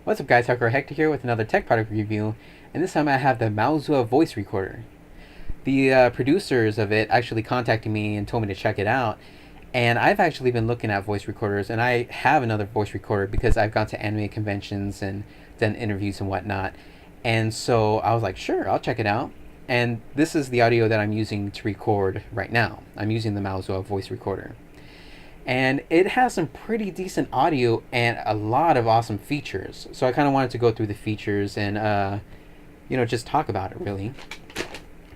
What's up guys, Hector here with another tech product review, and this time I have the Maozua Voice Recorder. The producers of it actually contacted me and told me to check it out, and I've actually been looking at voice recorders, and I have another voice recorder because I've gone to anime conventions and done interviews and whatnot, and so I was like, sure, I'll check it out. And this is the audio that I'm using to record right now. I'm using the Maozua Voice Recorder and it has some pretty decent audio and a lot of awesome features. So I kind of wanted to go through the features and just talk about it really.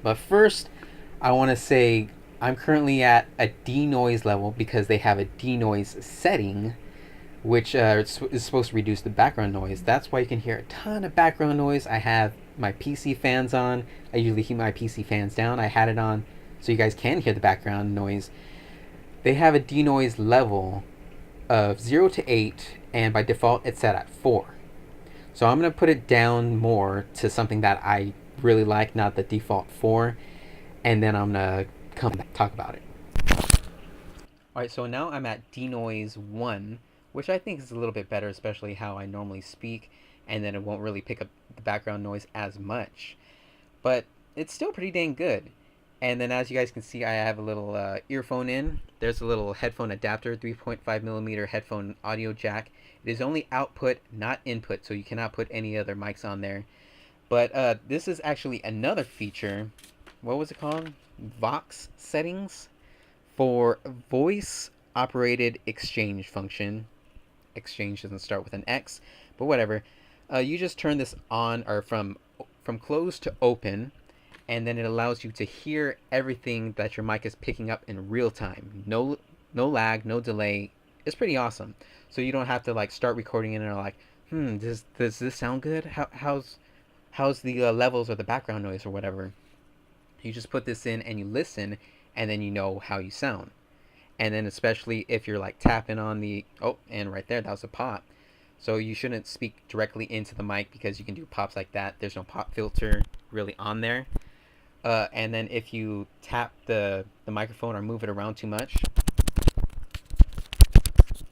But first, I want to say I'm currently at a denoise level because they have a denoise setting, which is supposed to reduce the background noise. That's why you can hear a ton of background noise. I have my PC fans on. I usually keep my PC fans down. I had it on so you guys can hear the background noise. They have a denoise level of 0 to 8, and by default it's set at 4. So I'm going to put it down more to something that I really like, not the default 4, and then I'm going to come back and talk about it. Alright, so now I'm at denoise 1, which I think is a little bit better, especially how I normally speak, and then it won't really pick up the background noise as much. But it's still pretty dang good. And then as you guys can see, I have a little earphone in. There's a little headphone adapter, 3.5mm headphone audio jack. It is only output, not input, so you cannot put any other mics on there. But this is actually another feature. What was it called? Vox settings for voice operated exchange function. Exchange doesn't start with an X, but whatever. You just turn this on, or from closed to open, and then it allows you to hear everything that your mic is picking up in real time. No lag, no delay. It's pretty awesome. So you don't have to like start recording and are like, does this sound good? How's the levels or the background noise or whatever? You just put this in and you listen, and then you know how you sound. And then especially if you're like tapping on the, oh, and right there, that was a pop. So you shouldn't speak directly into the mic because you can do pops like that. There's no pop filter really on there. And then if you tap the microphone or move it around too much,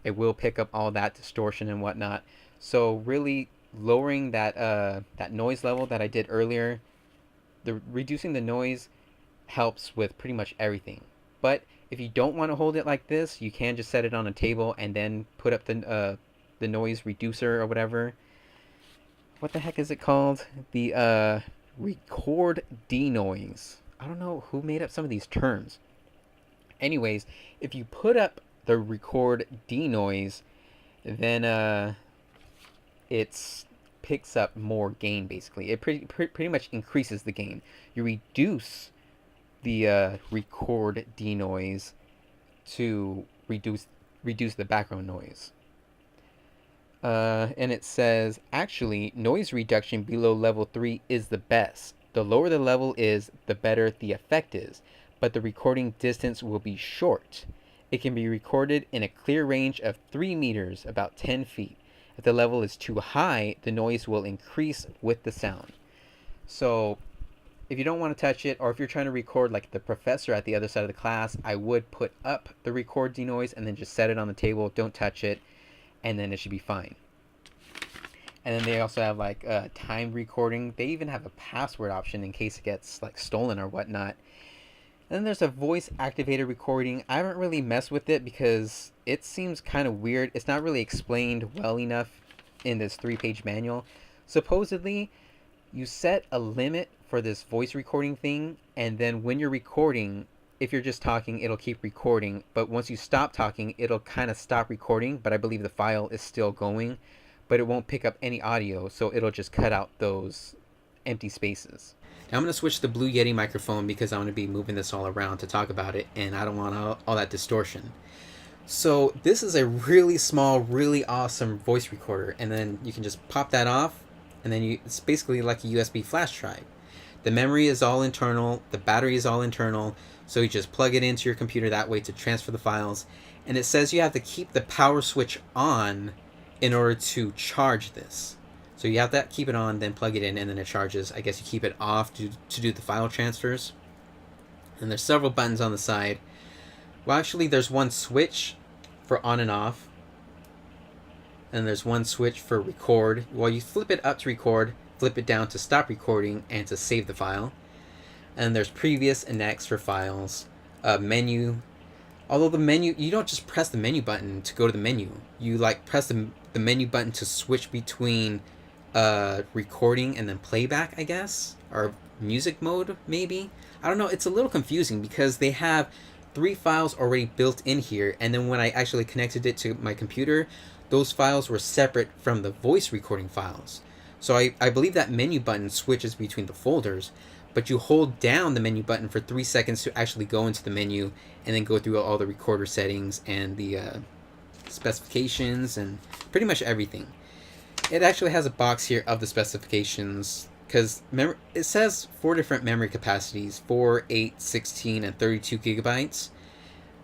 it will pick up all that distortion and whatnot. So really lowering that that noise level that I did earlier, reducing the noise helps with pretty much everything. But if you don't want to hold it like this, you can just set it on a table and then put up the noise reducer or whatever. What the heck is it called? The record denoise. I don't know who made up some of these terms. Anyways, if you put up the record denoise, then it picks up more gain basically. It pretty much increases the gain. You reduce the record denoise to reduce the background noise. And it says, actually, noise reduction below level 3 is the best. The lower the level is, the better the effect is, but the recording distance will be short. It can be recorded in a clear range of 3 meters, about 10 feet. If the level is too high, the noise will increase with the sound. So, if you don't want to touch it, or if you're trying to record like the professor at the other side of the class, I would put up the record denoise and then just set it on the table, don't touch it, and then it should be fine. And then they also have like timed recording. They even have a password option in case it gets like stolen or whatnot. And then there's a voice activated recording. I haven't really messed with it because it seems kind of weird. It's not really explained well enough in this 3-page manual. Supposedly, you set a limit for this voice recording thing, and then when you're recording, if you're just talking, it'll keep recording, but once you stop talking, it'll kind of stop recording, but I believe the file is still going, but it won't pick up any audio, so it'll just cut out those empty spaces. Now I'm going to switch to the Blue Yeti microphone because I'm going to be moving this all around to talk about it, and I don't want all that distortion. So this is a really small, really awesome voice recorder, and then you can just pop that off, and then it's basically like a USB flash drive. The memory is all internal, the battery is all internal, so you just plug it into your computer that way to transfer the files. And it says you have to keep the power switch on in order to charge this. So you have to keep it on, then plug it in, and then it charges. I guess you keep it off to do the file transfers. And there's several buttons on the side. Well, actually, there's one switch for on and off. and there's one switch for record. Well, you flip it up to record, flip it down to stop recording, and to save the file. And there's previous and next for files. Menu. Although the menu, you don't just press the menu button to go to the menu. You like press the menu button to switch between recording and then playback, I guess, or music mode maybe. I don't know. It's a little confusing because they have 3 files already built in here, and then when I actually connected it to my computer, those files were separate from the voice recording files. So I believe that menu button switches between the folders, but you hold down the menu button for 3 seconds to actually go into the menu and then go through all the recorder settings and the specifications and pretty much everything. It actually has a box here of the specifications because it says 4 different memory capacities, 4, 8, 16, and 32 gigabytes.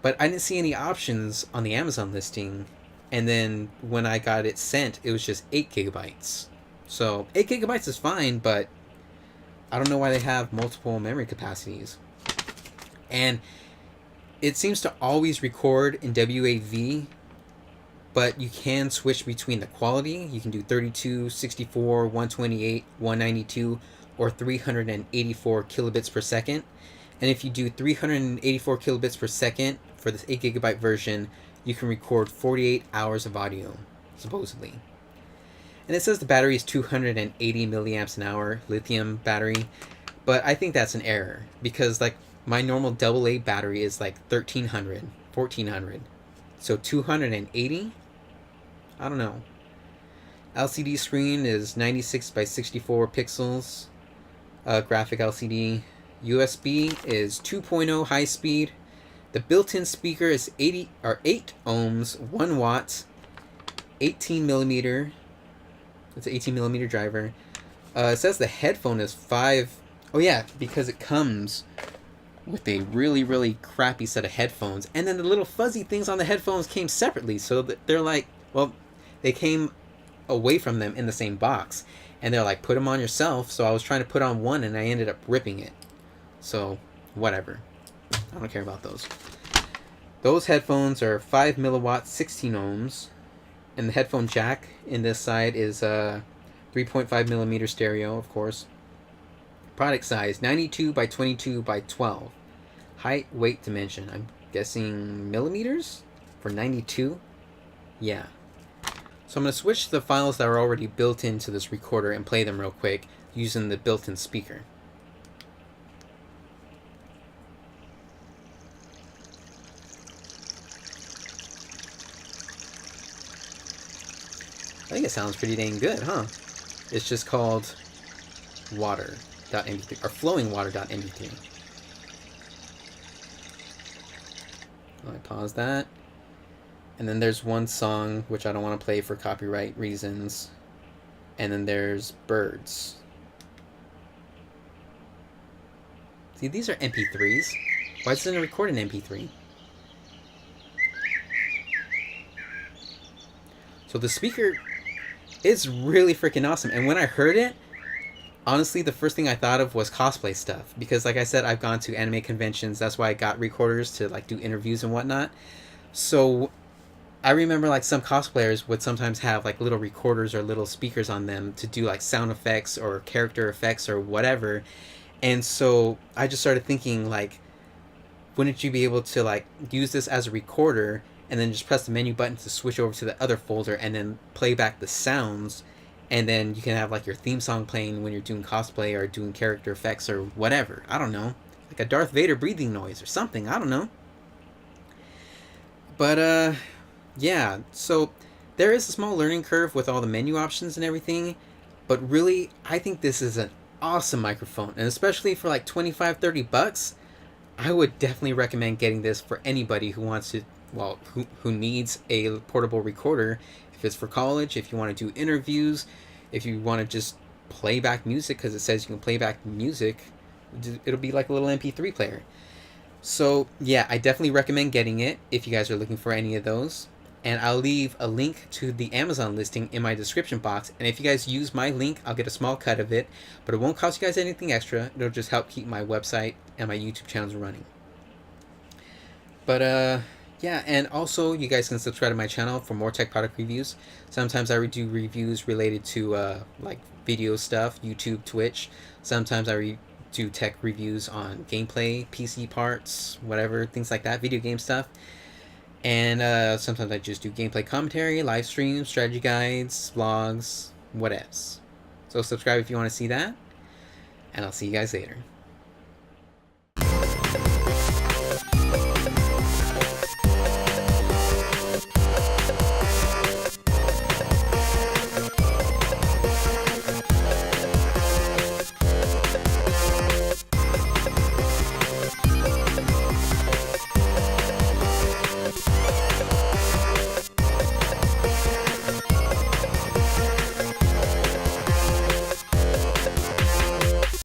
But I didn't see any options on the Amazon listing, and then when I got it sent, it was just 8 gigabytes. So 8 gigabytes is fine, but I don't know why they have multiple memory capacities. And it seems to always record in WAV, but you can switch between the quality. You can do 32, 64, 128, 192, or 384 kilobits per second. And if you do 384 kilobits per second for this 8 gigabyte version, you can record 48 hours of audio, supposedly. And it says the battery is 280 milliamps an hour, lithium battery, but I think that's an error because like my normal AA battery is like 1300, 1400. So 280? I don't know. LCD screen is 96 by 64 pixels. Graphic LCD. USB is 2.0 high speed. The built-in speaker is 8 ohms, 1 watt, 18 millimeter. It's an 18 millimeter driver. It says the headphone is 5. Oh yeah, because it comes with a really, really crappy set of headphones. And then the little fuzzy things on the headphones came separately. So they're like, well, they came away from them in the same box. And they're like, put them on yourself. So I was trying to put on one and I ended up ripping it. So, whatever. I don't care about those. Those headphones are 5 milliwatts, 16 ohms. And the headphone jack in this side is 3.5 millimeter stereo, of course. Product size, 92 by 22 by 12. Height, weight, dimension. I'm guessing millimeters for 92? Yeah. So I'm going to switch the files that are already built into this recorder and play them real quick using the built-in speaker. I think it sounds pretty dang good, huh? It's just called water.mp3 or flowingwater.mp3. I pause that. And then there's one song which I don't want to play for copyright reasons. And then there's birds. See, these are MP3s. Why doesn't it record an MP3? So the speaker is really freaking awesome. And when I heard it, honestly, the first thing I thought of was cosplay stuff. Because like I said, I've gone to anime conventions. That's why I got recorders to like do interviews and whatnot. So I remember like some cosplayers would sometimes have like little recorders or little speakers on them to do like sound effects or character effects or whatever. And so I just started thinking like, wouldn't you be able to like use this as a recorder and then just press the menu button to switch over to the other folder and then play back the sounds, and then you can have like your theme song playing when you're doing cosplay or doing character effects or whatever. I don't know. Like a Darth Vader breathing noise or something. I don't know. But yeah, so there is a small learning curve with all the menu options and everything, but really I think this is an awesome microphone, and especially for like 25-30 bucks, I would definitely recommend getting this for anybody who wants to, well, who needs a portable recorder. If it's for college, if you want to do interviews, if you want to just play back music, because it says you can play back music, it'll be like a little MP3 player. So yeah, I definitely recommend getting it if you guys are looking for any of those. And I'll leave a link to the Amazon listing in my description box. And if you guys use my link, I'll get a small cut of it. But it won't cost you guys anything extra. It'll just help keep my website and my YouTube channels running. But Yeah, and also you guys can subscribe to my channel for more tech product reviews. Sometimes I do reviews related to like video stuff, YouTube, Twitch. Sometimes do tech reviews on gameplay, PC parts, whatever, things like that, video game stuff. And sometimes I just do gameplay commentary, live streams, strategy guides, vlogs, whatevs. So subscribe if you want to see that, and I'll see you guys later.